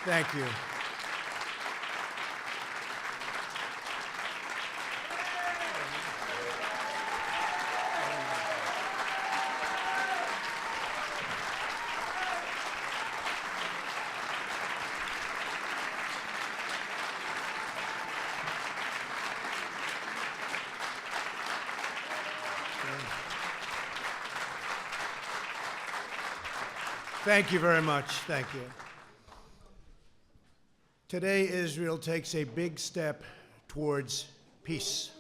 Thank you. Thank you very much. Thank you. Today, Israel takes a big step towards peace.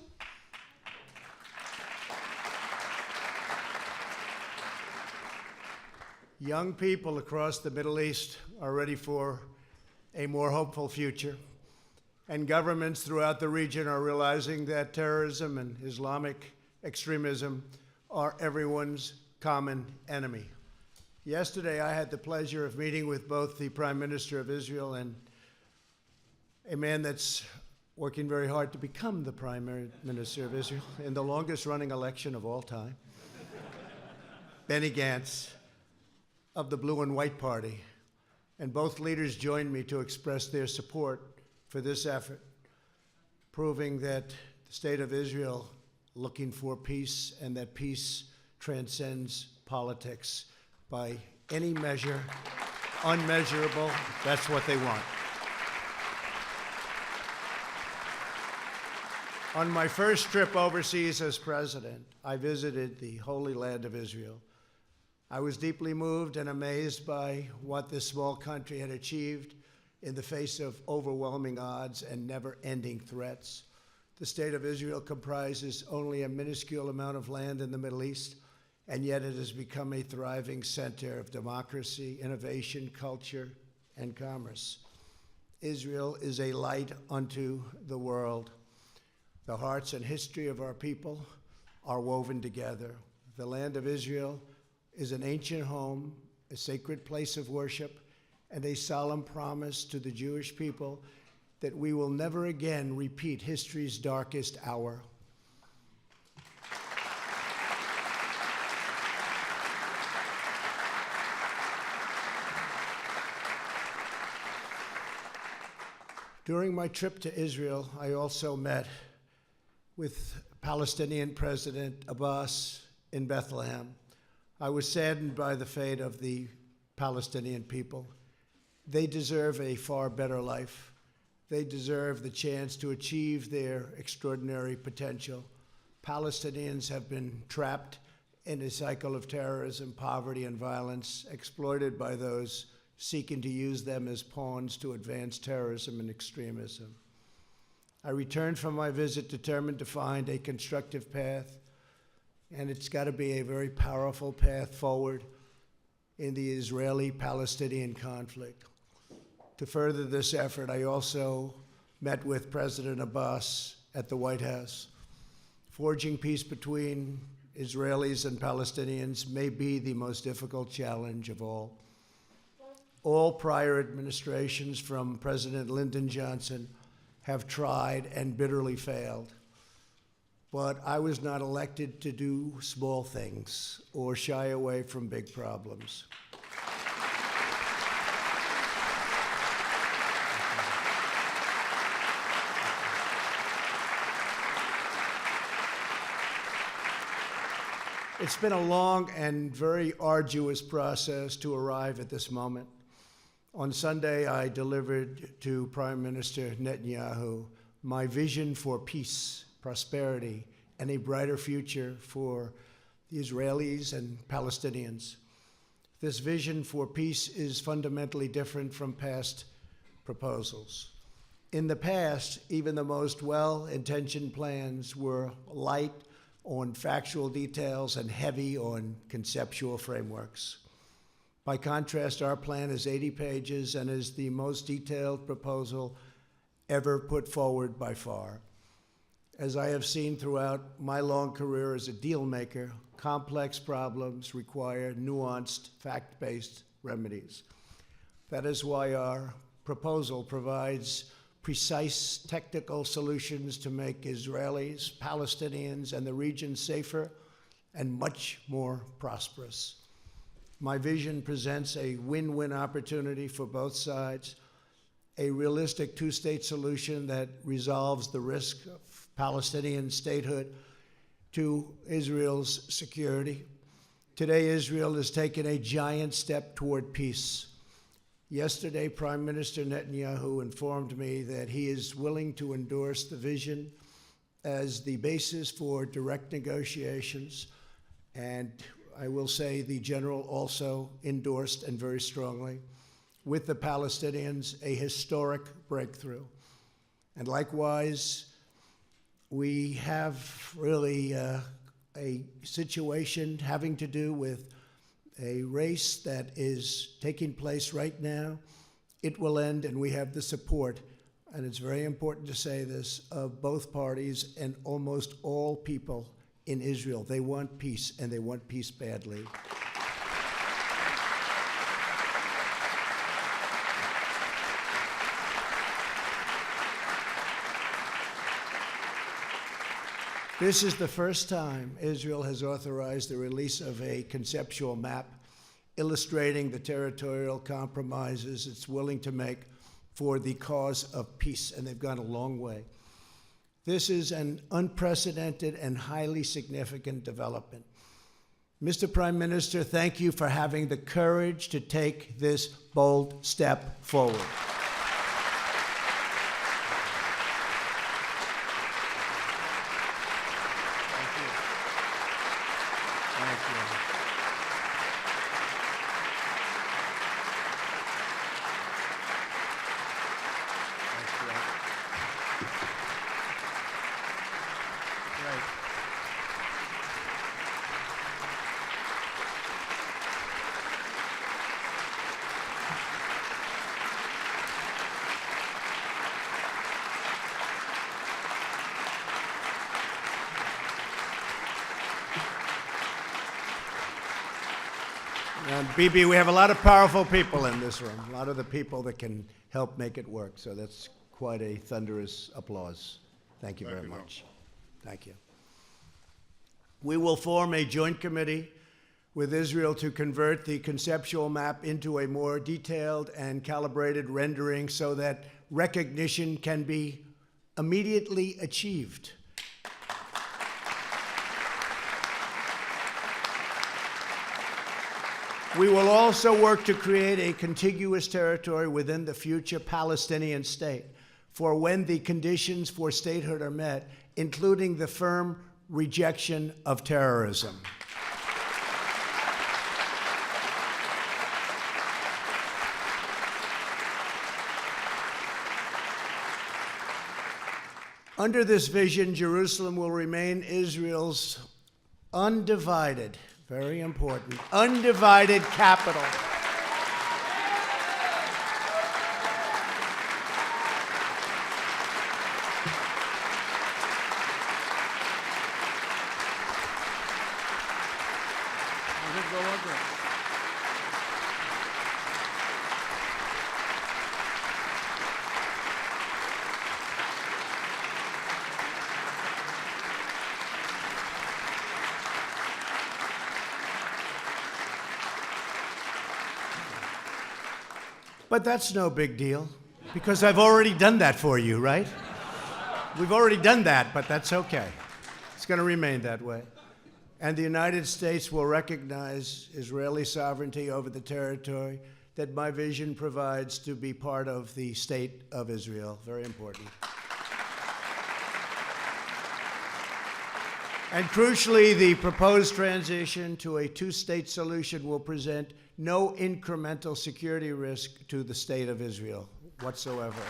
Young people across the Middle East are ready for a more hopeful future, and governments throughout the region are realizing that terrorism and Islamic extremism are everyone's common enemy. Yesterday, I had the pleasure of meeting with both the Prime Minister of Israel and a man that's working very hard to become the Prime Minister of Israel in the longest-running election of all time, Benny Gantz of the Blue and White Party. And both leaders joined me to express their support for this effort, proving that the state of Israel looking for peace and that peace transcends politics. By any measure, unmeasurable, that's what they want. On my first trip overseas as president, I visited the Holy Land of Israel. I was deeply moved and amazed by what this small country had achieved in the face of overwhelming odds and never-ending threats. The state of Israel comprises only a minuscule amount of land in the Middle East, and yet it has become a thriving center of democracy, innovation, culture, and commerce. Israel is a light unto the world. The hearts and history of our people are woven together. The land of Israel is an ancient home, a sacred place of worship, and a solemn promise to the Jewish people that we will never again repeat history's darkest hour. During my trip to Israel, I also met with Palestinian President Abbas in Bethlehem. I was saddened by the fate of the Palestinian people. They deserve a far better life. They deserve the chance to achieve their extraordinary potential. Palestinians have been trapped in a cycle of terrorism, poverty, and violence, exploited by those seeking to use them as pawns to advance terrorism and extremism. I returned from my visit determined to find a constructive path, and it's got to be a very powerful path forward in the Israeli-Palestinian conflict. To further this effort, I also met with President Abbas at the White House. Forging peace between Israelis and Palestinians may be the most difficult challenge of all. All prior administrations, from President Lyndon Johnson, have tried and bitterly failed. But I was not elected to do small things or shy away from big problems. It's been a long and very arduous process to arrive at this moment. On Sunday, I delivered to Prime Minister Netanyahu my vision for peace, prosperity, and a brighter future for the Israelis and Palestinians. This vision for peace is fundamentally different from past proposals. In the past, even the most well-intentioned plans were light on factual details and heavy on conceptual frameworks. By contrast, our plan is 80 pages and is the most detailed proposal ever put forward by far. As I have seen throughout my long career as a deal maker, complex problems require nuanced, fact-based remedies. That is why our proposal provides precise technical solutions to make Israelis, Palestinians, and the region safer and much more prosperous. My vision presents a win-win opportunity for both sides a realistic two-state solution that resolves the risk of Palestinian statehood to Israel's security. Today, Israel has taken a giant step toward peace. Yesterday, Prime Minister Netanyahu informed me that he is willing to endorse the vision as the basis for direct negotiations, and I will say the general also endorsed, and very strongly, with the Palestinians, a historic breakthrough. And likewise, we have really a situation having to do with a race that is taking place right now. It will end, and we have the support, and it's very important to say this, of both parties and almost all people in Israel. They want peace, and they want peace badly. This is the first time Israel has authorized the release of a conceptual map illustrating the territorial compromises it's willing to make for the cause of peace, and they've gone a long way. This is an unprecedented and highly significant development. Mr. Prime Minister, thank you for having the courage to take this bold step forward. And Bibi, we have a lot of powerful people in this room, a lot of the people that can help make it work. So that's quite a thunderous applause. Thank you very much. Thank you. We will form a joint committee with Israel to convert the conceptual map into a more detailed and calibrated rendering so that recognition can be immediately achieved. We will also work to create a contiguous territory within the future Palestinian state for when the conditions for statehood are met, including the firm rejection of terrorism. Under this vision, Jerusalem will remain Israel's undivided, very important, undivided capital. But that's no big deal, because I've already done that for you, right? We've already done that, but that's okay. It's going to remain that way. And the United States will recognize Israeli sovereignty over the territory that my vision provides to be part of the state of Israel. Very important. And crucially, the proposed transition to a two-state solution will present no incremental security risk to the state of Israel whatsoever.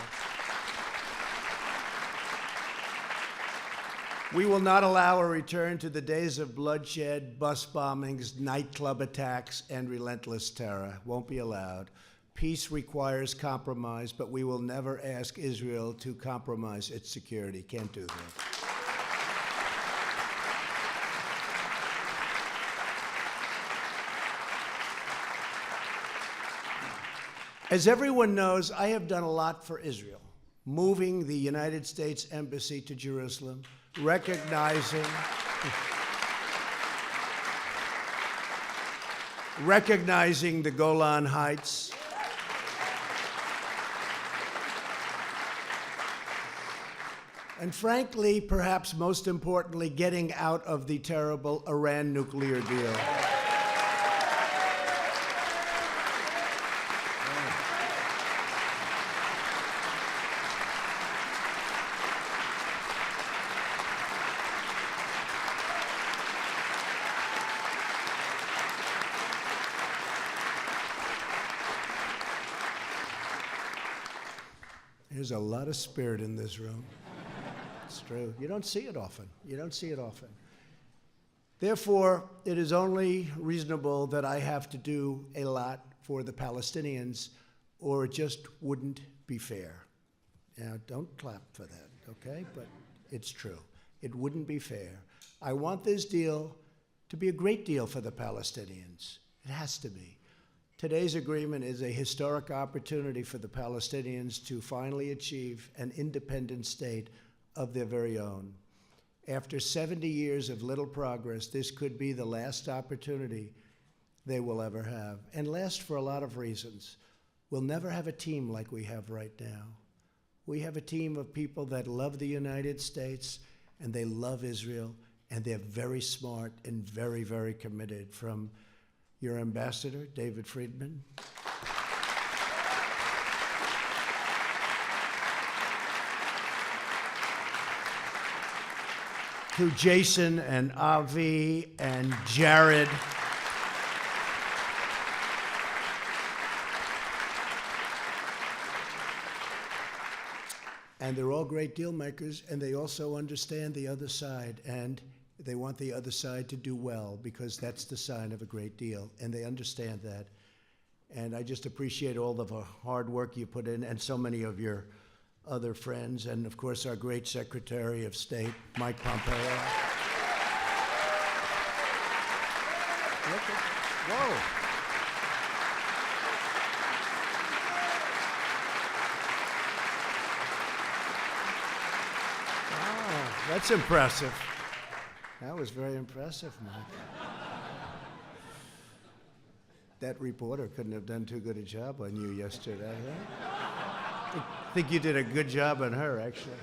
We will not allow a return to the days of bloodshed, bus bombings, nightclub attacks, and relentless terror. Won't be allowed. Peace requires compromise, but we will never ask Israel to compromise its security. Can't do that. As everyone knows, I have done a lot for Israel, moving the United States Embassy to Jerusalem, recognizing the Golan Heights, And frankly, perhaps most importantly, getting out of the terrible Iran nuclear deal. There's a lot of spirit in this room. It's true. You don't see it often. You don't see it often. Therefore, it is only reasonable that I have to do a lot for the Palestinians, or it just wouldn't be fair. Now, don't clap for that, okay? But it's true. It wouldn't be fair. I want this deal to be a great deal for the Palestinians. It has to be. Today's agreement is a historic opportunity for the Palestinians to finally achieve an independent state of their very own. After 70 years of little progress, this could be the last opportunity they will ever have, and last for a lot of reasons. We'll never have a team like we have right now. We have a team of people that love the United States, and they love Israel, and they're very smart and very, very committed, from your ambassador, David Friedman, to Jason and Avi and Jared, and they're all great deal makers, and they also understand the other side, and they want the other side to do well, because that's the sign of a great deal, and they understand that. And I just appreciate all of the hard work you put in, and so many of your other friends, and of course our great Secretary of State, Mike Pompeo. Whoa. Wow, that's impressive. That was very impressive, Mike. That reporter couldn't have done too good a job on you yesterday, right? I think you did a good job on her, actually.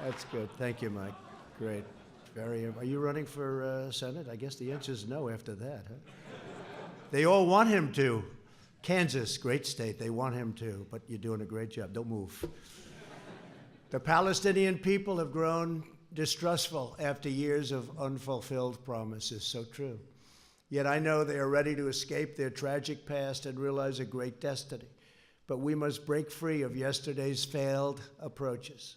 That's good. Thank you, Mike. Great. Are you running for Senate? I guess the answer is no after that, huh? They all want him to. Kansas, great state. They want him to, but you're doing a great job. Don't move. The Palestinian people have grown distrustful after years of unfulfilled promises. So true. Yet I know they are ready to escape their tragic past and realize a great destiny. But we must break free of yesterday's failed approaches.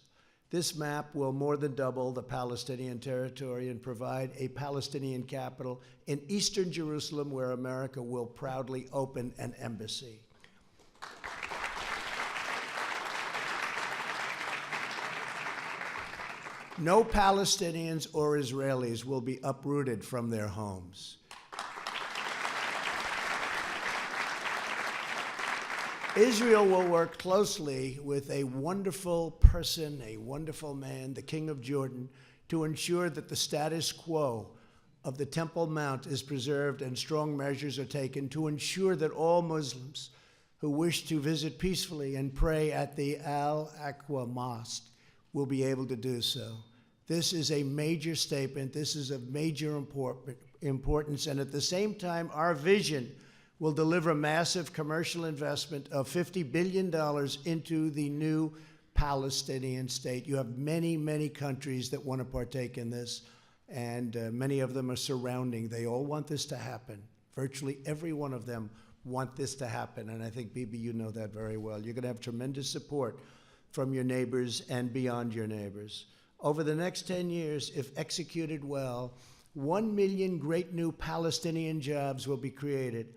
This map will more than double the Palestinian territory and provide a Palestinian capital in eastern Jerusalem, where America will proudly open an embassy. No Palestinians or Israelis will be uprooted from their homes. Israel will work closely with a wonderful person, a wonderful man, the King of Jordan, to ensure that the status quo of the Temple Mount is preserved and strong measures are taken to ensure that all Muslims who wish to visit peacefully and pray at the Al-Aqsa Mosque will be able to do so. This is a major statement. This is of major importance. And at the same time, our vision will deliver massive commercial investment of $50 billion into the new Palestinian state. You have many, many countries that want to partake in this, and many of them are surrounding. They all want this to happen. Virtually every one of them want this to happen, and I think, Bibi, you know that very well. You're going to have tremendous support from your neighbors and beyond your neighbors. Over the next 10 years, if executed well, 1 million great new Palestinian jobs will be created.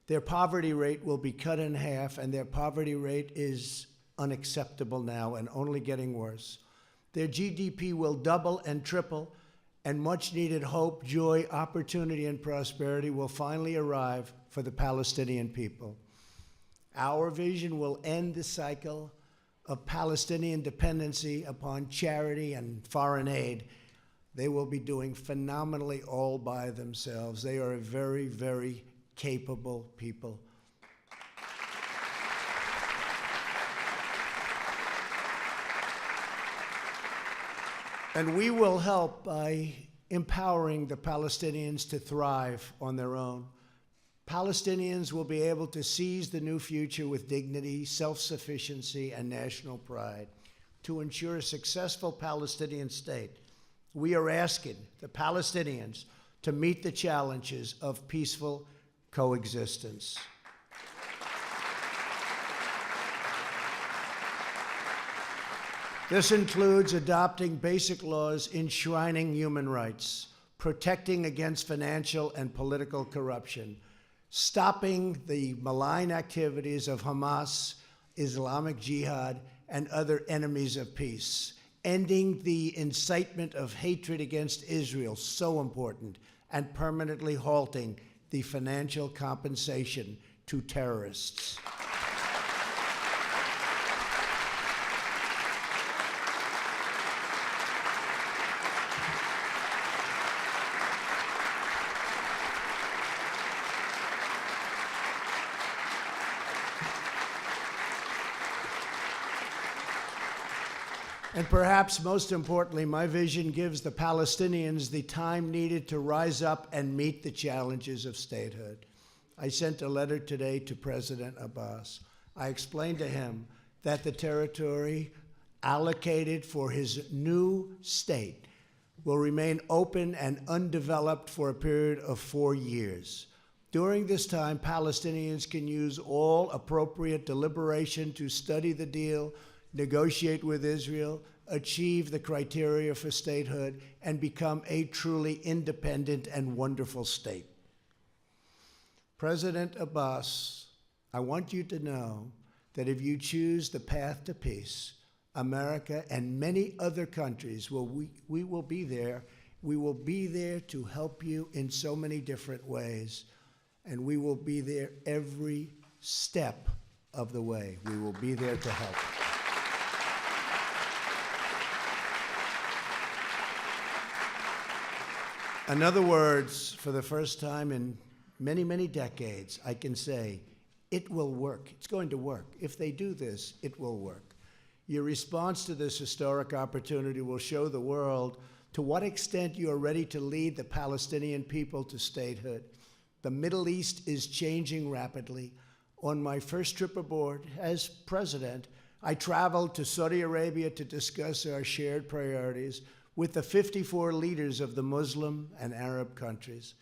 Their poverty rate will be cut in half, and their poverty rate is unacceptable now and only getting worse. Their GDP will double and triple, and much-needed hope, joy, opportunity, and prosperity will finally arrive for the Palestinian people. Our vision will end the cycle of Palestinian dependency upon charity and foreign aid. They will be doing phenomenally all by themselves. They are a very, very capable people. And we will help by empowering the Palestinians to thrive on their own. Palestinians will be able to seize the new future with dignity, self-sufficiency, and national pride. To ensure a successful Palestinian state, we are asking the Palestinians to meet the challenges of peaceful coexistence. This includes adopting basic laws enshrining human rights, protecting against financial and political corruption, stopping the malign activities of Hamas, Islamic Jihad, and other enemies of peace, ending the incitement of hatred against Israel, so important, and permanently halting the financial compensation to terrorists. And perhaps most importantly, my vision gives the Palestinians the time needed to rise up and meet the challenges of statehood. I sent a letter today to President Abbas. I explained to him that the territory allocated for his new state will remain open and undeveloped for a period of 4 years. During this time, Palestinians can use all appropriate deliberation to study the deal, negotiate with Israel, achieve the criteria for statehood, and become a truly independent and wonderful state. President Abbas, I want you to know that if you choose the path to peace, America and many other countries, we will be there. We will be there to help you in so many different ways, and we will be there every step of the way. We will be there to help. In other words, for the first time in many, many decades, I can say, it will work. It's going to work. If they do this, it will work. Your response to this historic opportunity will show the world to what extent you are ready to lead the Palestinian people to statehood. The Middle East is changing rapidly. On my first trip aboard as president, I traveled to Saudi Arabia to discuss our shared priorities with the 54 leaders of the Muslim and Arab countries.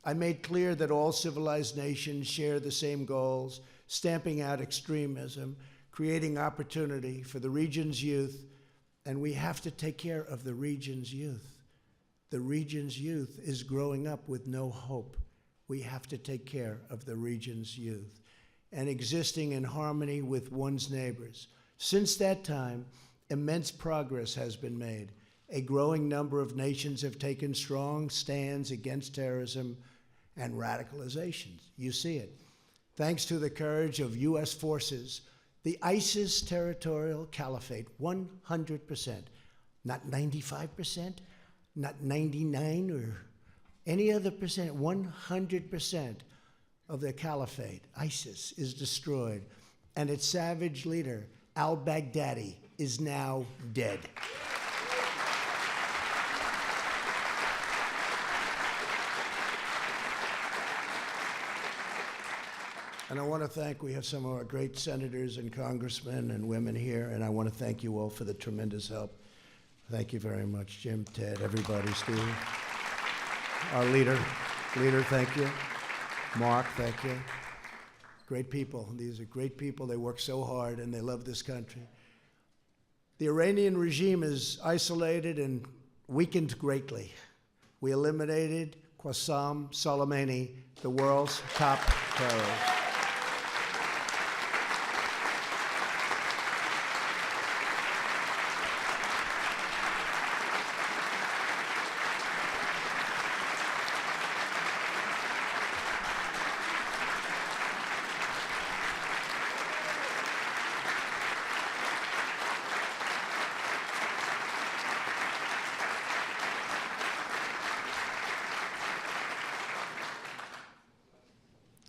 I made clear that all civilized nations share the same goals, stamping out extremism, creating opportunity for the region's youth, and we have to take care of the region's youth. The region's youth is growing up with no hope. We have to take care of the region's youth and existing in harmony with one's neighbors. Since that time, immense progress has been made. A growing number of nations have taken strong stands against terrorism and radicalization. You see it. Thanks to the courage of U.S. forces, the ISIS territorial caliphate, 100%, not 95%, not 99 or any other percent, 100% of the caliphate, ISIS, is destroyed, and its savage leader, al-Baghdadi, is now dead. And I want to thank, we have some of our great senators and congressmen and women here, and I want to thank you all for the tremendous help. Thank you very much, Jim, Ted, everybody, Steve. Our leader, thank you. Mark, thank you. Great people. These are great people. They work so hard, and they love this country. The Iranian regime is isolated and weakened greatly. We eliminated Qasem Soleimani, the world's top terrorist.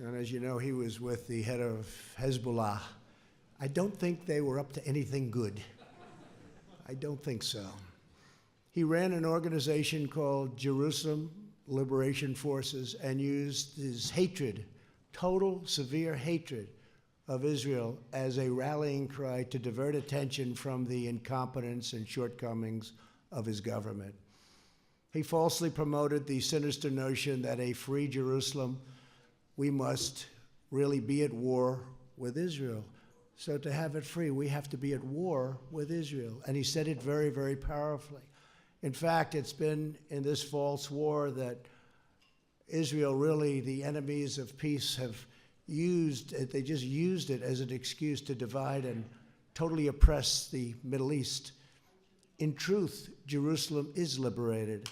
And as you know, he was with the head of Hezbollah. I don't think they were up to anything good. I don't think so. He ran an organization called Jerusalem Liberation Forces and used his hatred, total, severe hatred of Israel as a rallying cry to divert attention from the incompetence and shortcomings of his government. He falsely promoted the sinister notion that a free Jerusalem, we must really be at war with Israel. So to have it free, we have to be at war with Israel. And he said it very, very powerfully. In fact, it's been in this false war that Israel, really, the enemies of peace, have used it. They just used it as an excuse to divide and totally oppress the Middle East. In truth, Jerusalem is liberated.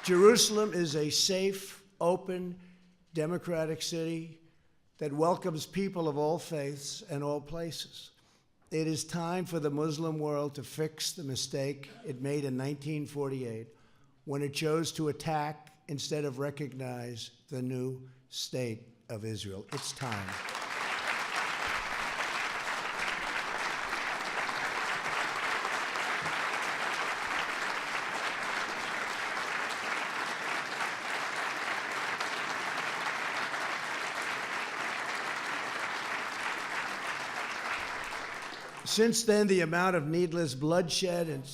Jerusalem is a safe, open, democratic city that welcomes people of all faiths and all places. It is time for the Muslim world to fix the mistake it made in 1948 when it chose to attack instead of recognize the new state of Israel. It's time. Since then, the amount of needless bloodshed and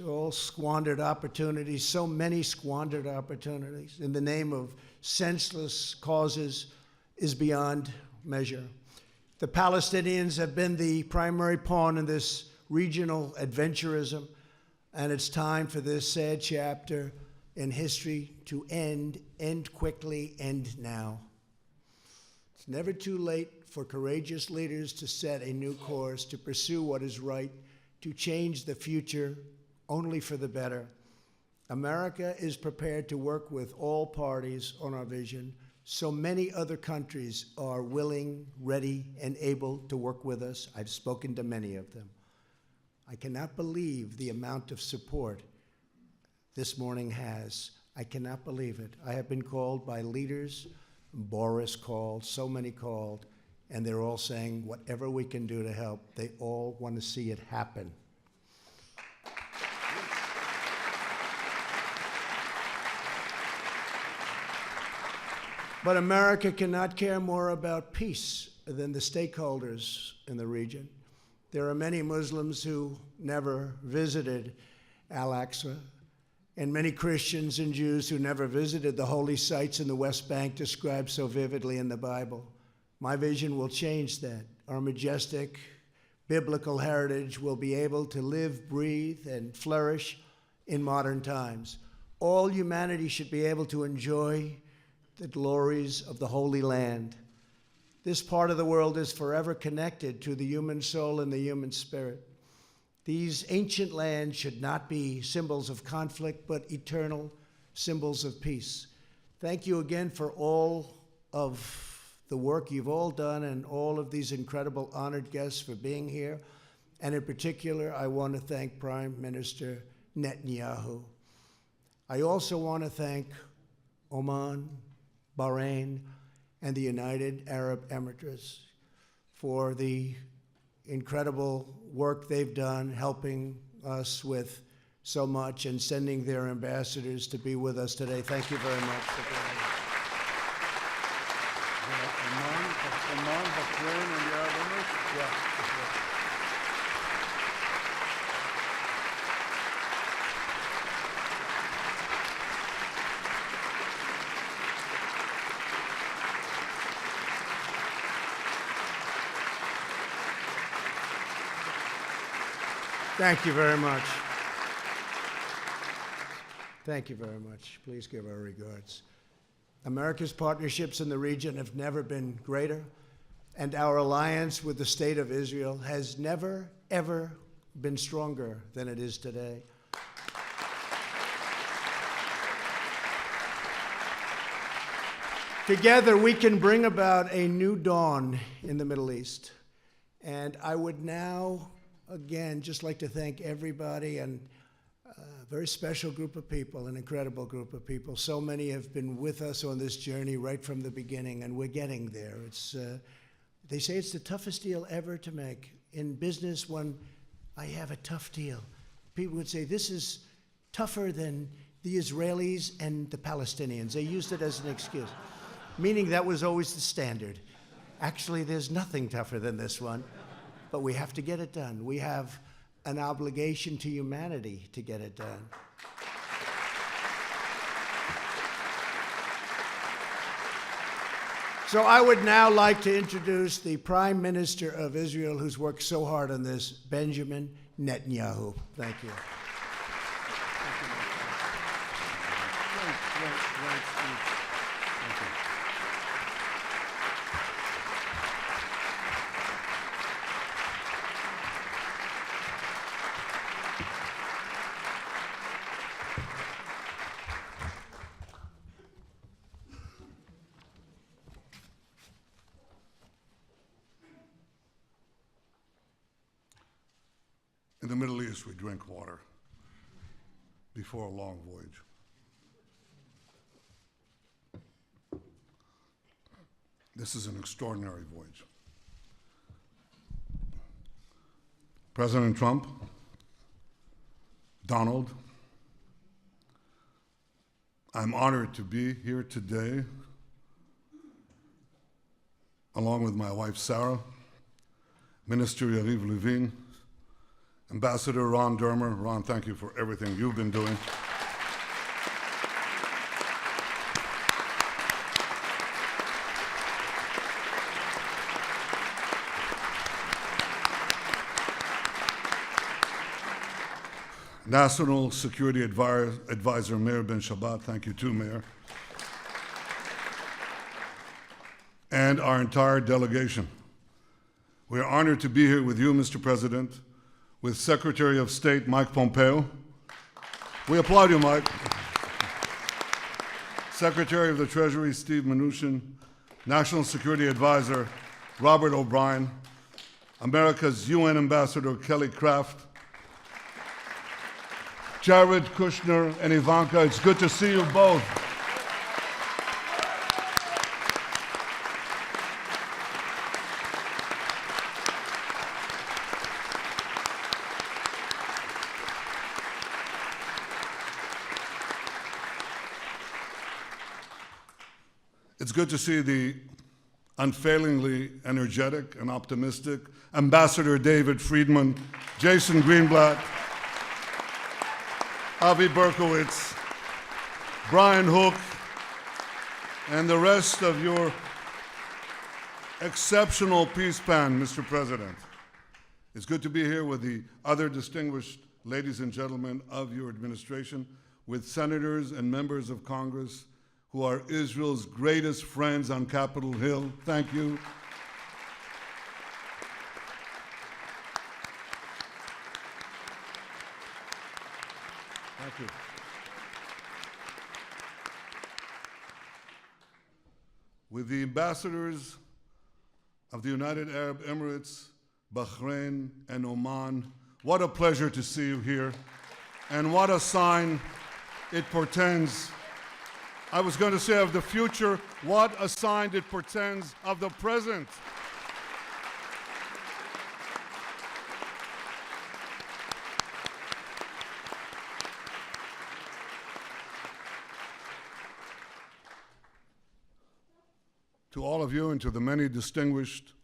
all squandered opportunities, so many squandered opportunities in the name of senseless causes, is beyond measure. The Palestinians have been the primary pawn in this regional adventurism, and it's time for this sad chapter in history to end quickly, end now. It's never too late for courageous leaders to set a new course, to pursue what is right, to change the future only for the better. America is prepared to work with all parties on our vision. So many other countries are willing, ready, and able to work with us. I've spoken to many of them. I cannot believe the amount of support this morning has. I cannot believe it. I have been called by leaders, Boris called, so many called, and they're all saying, whatever we can do to help, they all want to see it happen. But America cannot care more about peace than the stakeholders in the region. There are many Muslims who never visited Al-Aqsa, and many Christians and Jews who never visited the holy sites in the West Bank described so vividly in the Bible. My vision will change that. Our majestic biblical heritage will be able to live, breathe, and flourish in modern times. All humanity should be able to enjoy the glories of the Holy Land. This part of the world is forever connected to the human soul and the human spirit. These ancient lands should not be symbols of conflict, but eternal symbols of peace. Thank you again for all of the work you've all done and all of these incredible honored guests for being here. And in particular, I want to thank Prime Minister Netanyahu. I also want to thank Oman, Bahrain, and the United Arab Emirates for the incredible work they've done, helping us with so much and sending their ambassadors to be with us today. Thank you very much for being here. Oman, Bahrain, and the Arab Emirates? Yeah. Thank you very much. Thank you very much. Please give our regards. America's partnerships in the region have never been greater, and our alliance with the State of Israel has never, ever been stronger than it is today. Together, we can bring about a new dawn in the Middle East. And I would now, again, just like to thank everybody and A very special group of people, an incredible group of people. So many have been with us on this journey right from the beginning, and we're getting there. They say it's the toughest deal ever to make. In business, when I have a tough deal, people would say, this is tougher than the Israelis and the Palestinians. They used it as an excuse, meaning that was always the standard. Actually, there's nothing tougher than this one, but we have to get it done. We have an obligation to humanity to get it done. So I would now like to introduce the Prime Minister of Israel, who's worked so hard on this, Benjamin Netanyahu. Thank you. Great speech. Thank you. In the Middle East, we drink water before a long voyage. This is an extraordinary voyage. President Trump, Donald, I'm honored to be here today, along with my wife, Sarah, Minister Yariv Levin, Ambassador Ron Dermer. Ron, thank you for everything you've been doing. National Security Advisor Meir Ben Shabbat, thank you too, Mayor. And our entire delegation. We are honored to be here with you, Mr. President, with Secretary of State Mike Pompeo. We applaud you, Mike. Secretary of the Treasury Steve Mnuchin, National Security Advisor Robert O'Brien, America's UN Ambassador Kelly Craft, Jared Kushner and Ivanka, it's good to see you both. It's good to see the unfailingly energetic and optimistic Ambassador David Friedman, Jason Greenblatt, Avi Berkowitz, Brian Hook, and the rest of your exceptional peace band, Mr. President. It's good to be here with the other distinguished ladies and gentlemen of your administration, with senators and members of Congress who are Israel's greatest friends on Capitol Hill. Thank you. Thank you. With the ambassadors of the United Arab Emirates, Bahrain, and Oman, what a pleasure to see you here, and what a sign it portends. I was going to say of the future, what a sign it portends of the present. To all of you and to the many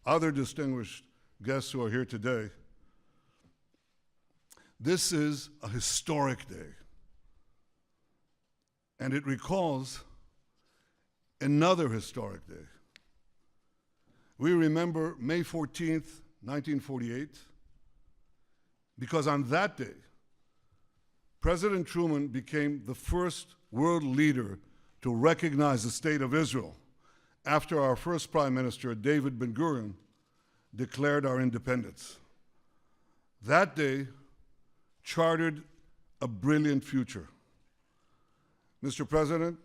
other distinguished guests who are here today, this is a historic day. And it recalls another historic day. We remember May 14th, 1948, because on that day, President Truman became the first world leader to recognize the state of Israel after our first Prime Minister, David Ben-Gurion, declared our independence. That day chartered a brilliant future. Mr. President,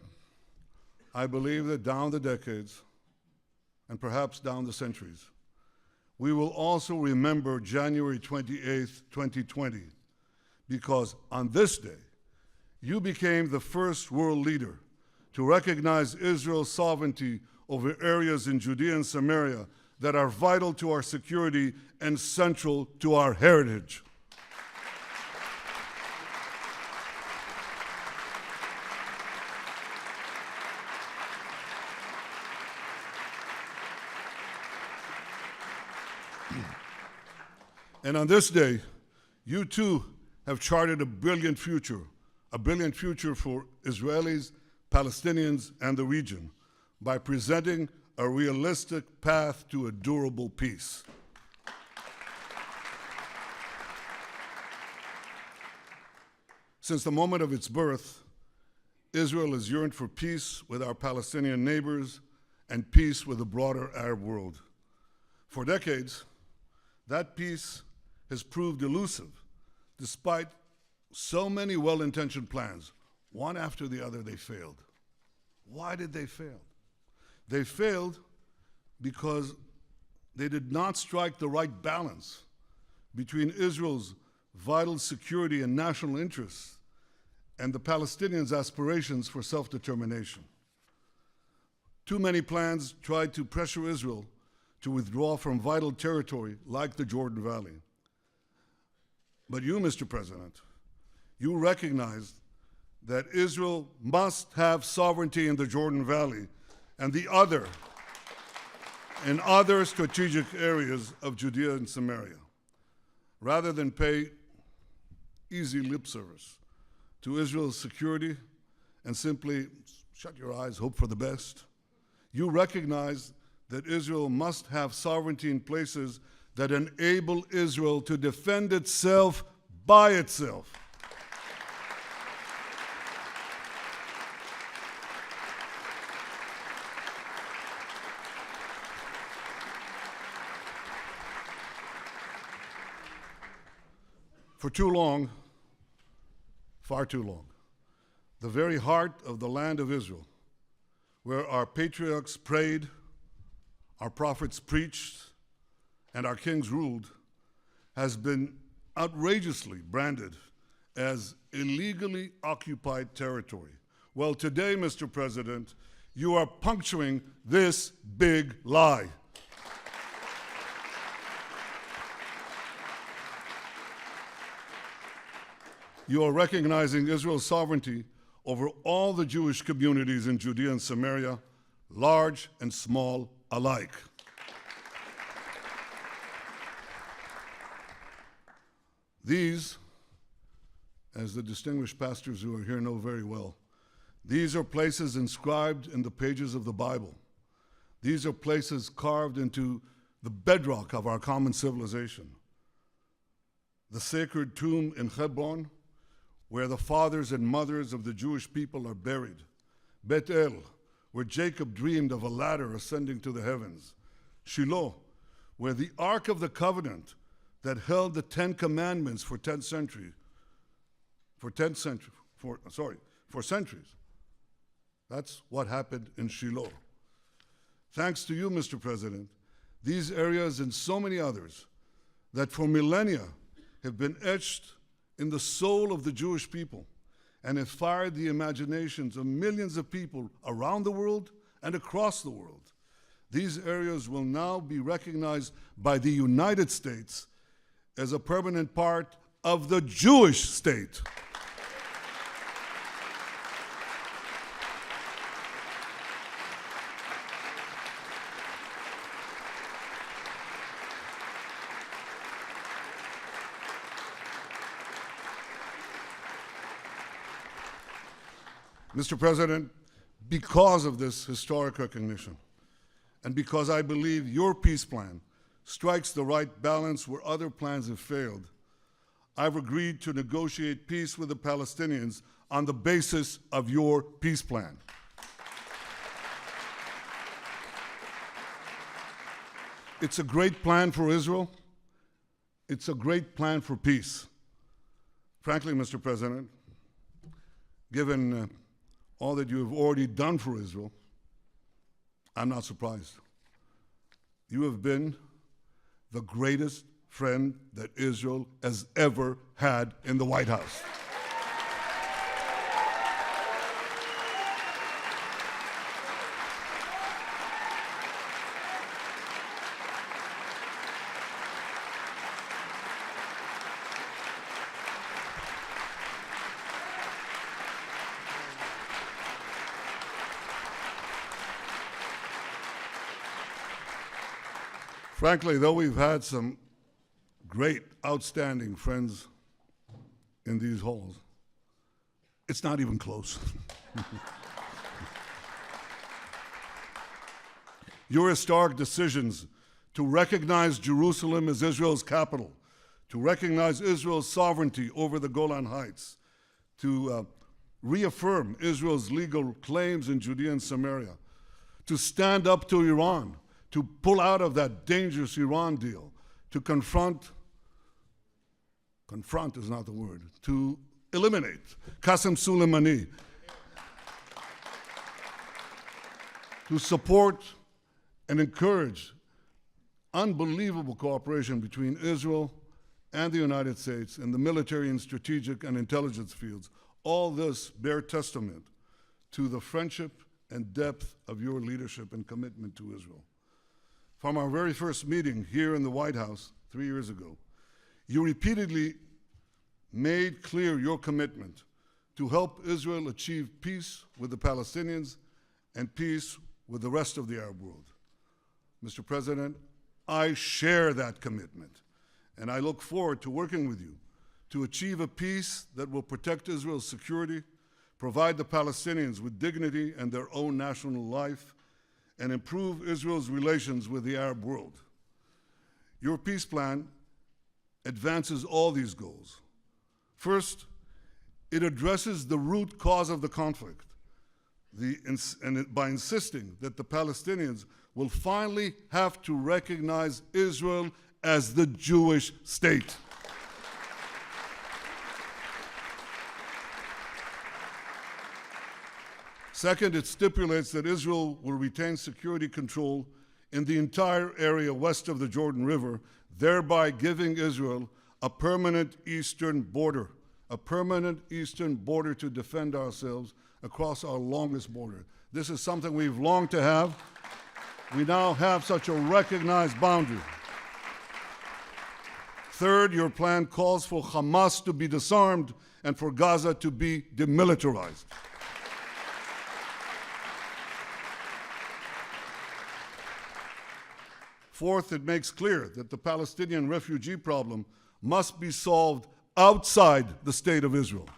I believe that down the decades, and perhaps down the centuries, we will also remember January 28th, 2020, because on this day, you became the first world leader to recognize Israel's sovereignty over areas in Judea and Samaria that are vital to our security and central to our heritage. And on this day, you too have charted a brilliant future for Israelis, Palestinians, and the region by presenting a realistic path to a durable peace. Since the moment of its birth, Israel has yearned for peace with our Palestinian neighbors and peace with the broader Arab world. For decades, that peace has proved elusive, despite so many well-intentioned plans. One after the other, they failed. Why did they fail? They failed because they did not strike the right balance between Israel's vital security and national interests and the Palestinians' aspirations for self-determination. Too many plans tried to pressure Israel to withdraw from vital territory like the Jordan Valley. But you, Mr. President, you recognized that Israel must have sovereignty in the Jordan Valley and in other strategic areas of Judea and Samaria, rather than pay easy lip service to Israel's security and simply shut your eyes, hope for the best. You recognize that Israel must have sovereignty in places that enable Israel to defend itself by itself. For too long, far too long, the very heart of the land of Israel, where our patriarchs prayed, our prophets preached, and our kings ruled, has been outrageously branded as illegally occupied territory. Well, today, Mr. President, you are puncturing this big lie. You are recognizing Israel's sovereignty over all the Jewish communities in Judea and Samaria, large and small alike. These, as the distinguished pastors who are here know very well, these are places inscribed in the pages of the Bible. These are places carved into the bedrock of our common civilization. The sacred tomb in Hebron, where the fathers and mothers of the Jewish people are buried. Bet El, where Jacob dreamed of a ladder ascending to the heavens. Shiloh, where the Ark of the Covenant that held the 10 Commandments for centuries. That's what happened in Shiloh. Thanks to you, Mr. President, these areas and so many others that for millennia have been etched in the soul of the Jewish people and have fired the imaginations of millions of people around the world and across the world. These areas will now be recognized by the United States as a permanent part of the Jewish state. Mr. President, because of this historic recognition, and because I believe your peace plan strikes the right balance where other plans have failed, I've agreed to negotiate peace with the Palestinians on the basis of your peace plan. It's a great plan for Israel. It's a great plan for peace. Frankly, Mr. President, given all that you have already done for Israel, I'm not surprised. You have been the greatest friend that Israel has ever had in the White House. Frankly, though we've had some great, outstanding friends in these halls, it's not even close. Your historic decisions to recognize Jerusalem as Israel's capital, to recognize Israel's sovereignty over the Golan Heights, to reaffirm Israel's legal claims in Judea and Samaria, to stand up to Iran, to pull out of that dangerous Iran deal, to confront is not the word, to eliminate Qasem Soleimani, to support and encourage unbelievable cooperation between Israel and the United States in the military and strategic and intelligence fields. All this bear testament to the friendship and depth of your leadership and commitment to Israel. From our very first meeting here in the White House 3 years ago, you repeatedly made clear your commitment to help Israel achieve peace with the Palestinians and peace with the rest of the Arab world. Mr. President, I share that commitment, and I look forward to working with you to achieve a peace that will protect Israel's security, provide the Palestinians with dignity and their own national life, and improve Israel's relations with the Arab world. Your peace plan advances all these goals. First, it addresses the root cause of the conflict, by insisting that the Palestinians will finally have to recognize Israel as the Jewish state. Second, it stipulates that Israel will retain security control in the entire area west of the Jordan River, thereby giving Israel a permanent eastern border to defend ourselves across our longest border. This is something we've longed to have. We now have such a recognized boundary. Third, your plan calls for Hamas to be disarmed and for Gaza to be demilitarized. Fourth, it makes clear that the Palestinian refugee problem must be solved outside the state of Israel.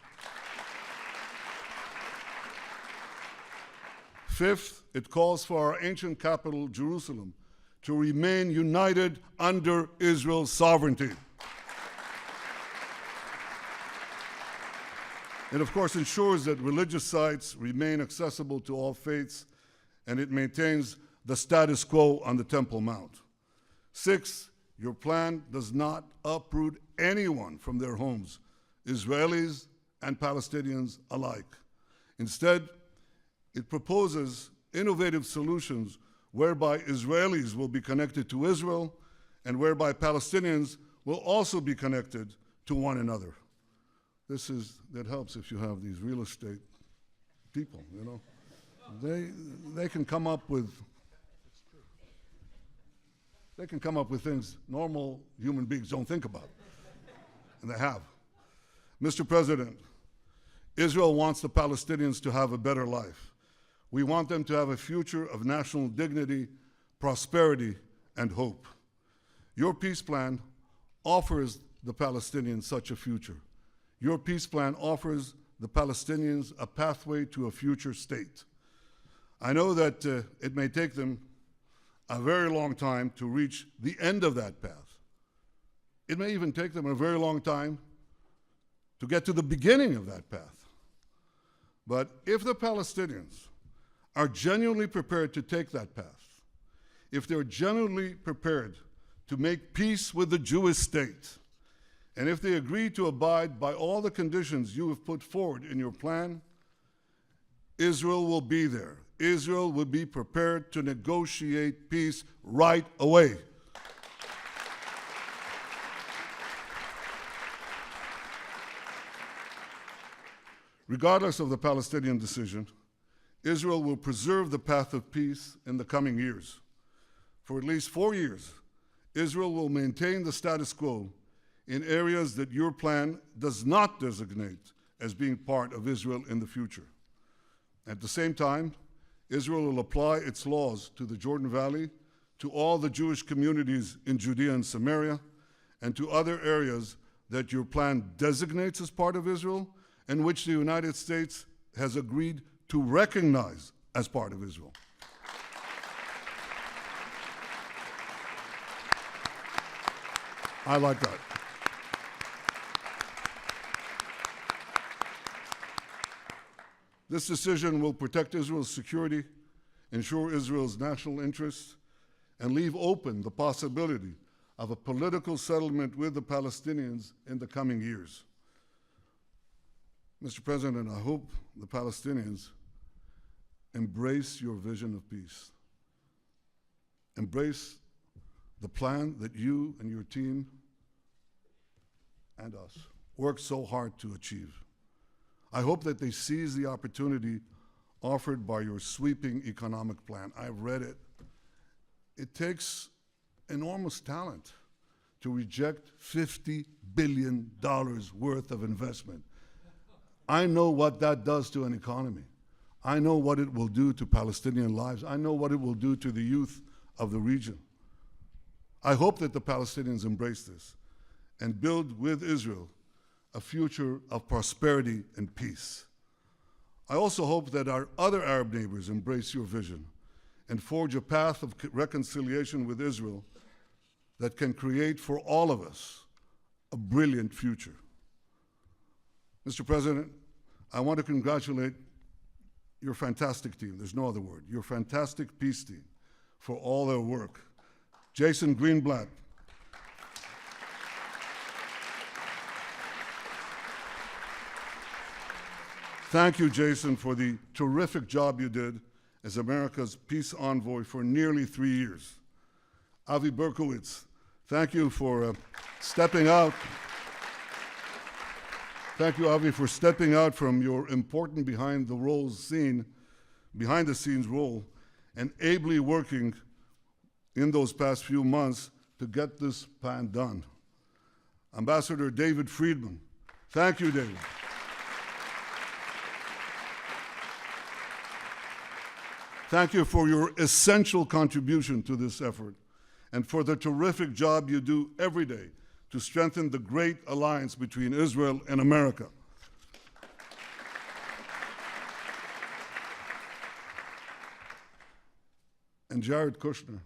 Fifth, it calls for our ancient capital, Jerusalem, to remain united under Israel's sovereignty. It, of course, ensures that religious sites remain accessible to all faiths, and it maintains the status quo on the Temple Mount. Sixth, your plan does not uproot anyone from their homes, Israelis and Palestinians alike. Instead, it proposes innovative solutions whereby Israelis will be connected to Israel and whereby Palestinians will also be connected to one another. That helps if you have these real estate people, you know. They can come up with things normal human beings don't think about, and they have. Mr. President, Israel wants the Palestinians to have a better life. We want them to have a future of national dignity, prosperity, and hope. Your peace plan offers the Palestinians such a future. Your peace plan offers the Palestinians a pathway to a future state. I know that it may take them a very long time to reach the end of that path. It may even take them a very long time to get to the beginning of that path. But if the Palestinians are genuinely prepared to take that path, if they're genuinely prepared to make peace with the Jewish state, and if they agree to abide by all the conditions you have put forward in your plan, Israel will be there. Israel will be prepared to negotiate peace right away. Regardless of the Palestinian decision, Israel will preserve the path of peace in the coming years. For at least 4 years, Israel will maintain the status quo in areas that your plan does not designate as being part of Israel in the future. At the same time, Israel will apply its laws to the Jordan Valley, to all the Jewish communities in Judea and Samaria, and to other areas that your plan designates as part of Israel, and which the United States has agreed to recognize as part of Israel. I like that. This decision will protect Israel's security, ensure Israel's national interests, and leave open the possibility of a political settlement with the Palestinians in the coming years. Mr. President, I hope the Palestinians embrace your vision of peace. Embrace the plan that you and your team and us worked so hard to achieve. I hope that they seize the opportunity offered by your sweeping economic plan. I've read it. It takes enormous talent to reject $50 billion worth of investment. I know what that does to an economy. I know what it will do to Palestinian lives. I know what it will do to the youth of the region. I hope that the Palestinians embrace this and build with Israel a future of prosperity and peace. I also hope that our other Arab neighbors embrace your vision and forge a path of reconciliation with Israel that can create for all of us a brilliant future. Mr. President, I want to congratulate your fantastic team, there's no other word, your fantastic peace team for all their work. Jason Greenblatt, thank you, Jason, for the terrific job you did as America's peace envoy for nearly 3 years. Avi Berkowitz, thank you for stepping out. Thank you, Avi, for stepping out from your important behind the scenes role and ably working in those past few months to get this plan done. Ambassador David Friedman, thank you, David. Thank you for your essential contribution to this effort and for the terrific job you do every day to strengthen the great alliance between Israel and America. And Jared Kushner,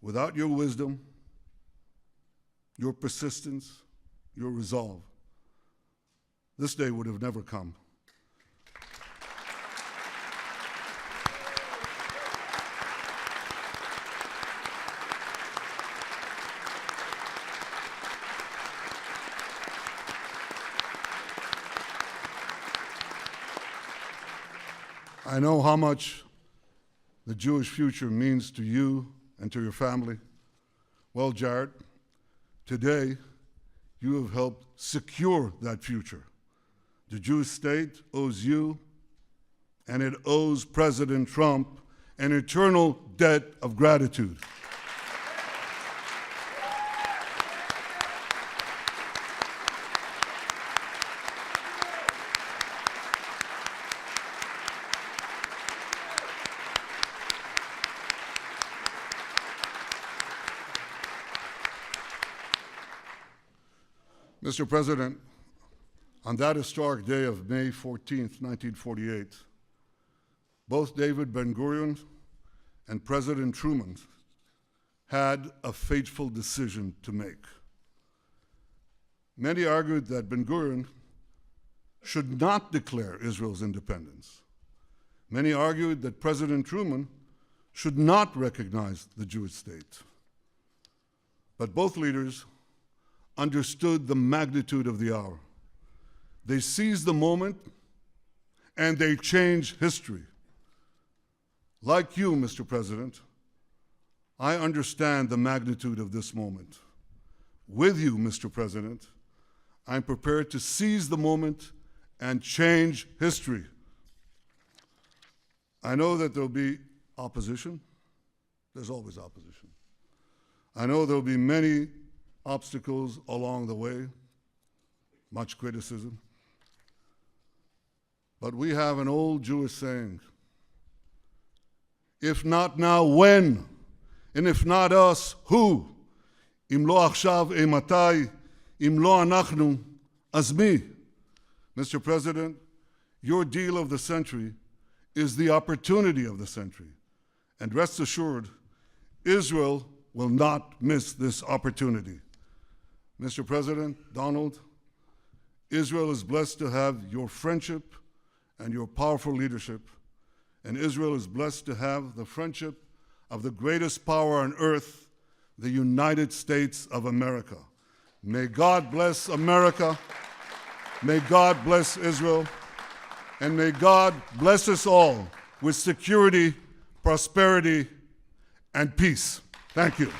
without your wisdom, your persistence, your resolve, this day would have never come. I know how much the Jewish future means to you and to your family. Well, Jared, today you have helped secure that future. The Jewish state owes you, and it owes President Trump, an eternal debt of gratitude. Mr. President, on that historic day of May 14th, 1948, both David Ben-Gurion and President Truman had a fateful decision to make. Many argued that Ben-Gurion should not declare Israel's independence. Many argued that President Truman should not recognize the Jewish state. But both leaders understood the magnitude of the hour. They seized the moment and they changed history. Like you, Mr. President, I understand the magnitude of this moment. With you, Mr. President, I'm prepared to seize the moment and change history. I know that there'll be opposition. There's always opposition. I know there'll be many obstacles along the way, much criticism. But we have an old Jewish saying, if not now, when? And if not us, who? Im lo achshav, matai? Im lo anachnu, az mi? Mr. President, your deal of the century is the opportunity of the century. And rest assured, Israel will not miss this opportunity. Mr. President, Donald, Israel is blessed to have your friendship and your powerful leadership, and Israel is blessed to have the friendship of the greatest power on earth, the United States of America. May God bless America, may God bless Israel, and may God bless us all with security, prosperity, and peace. Thank you.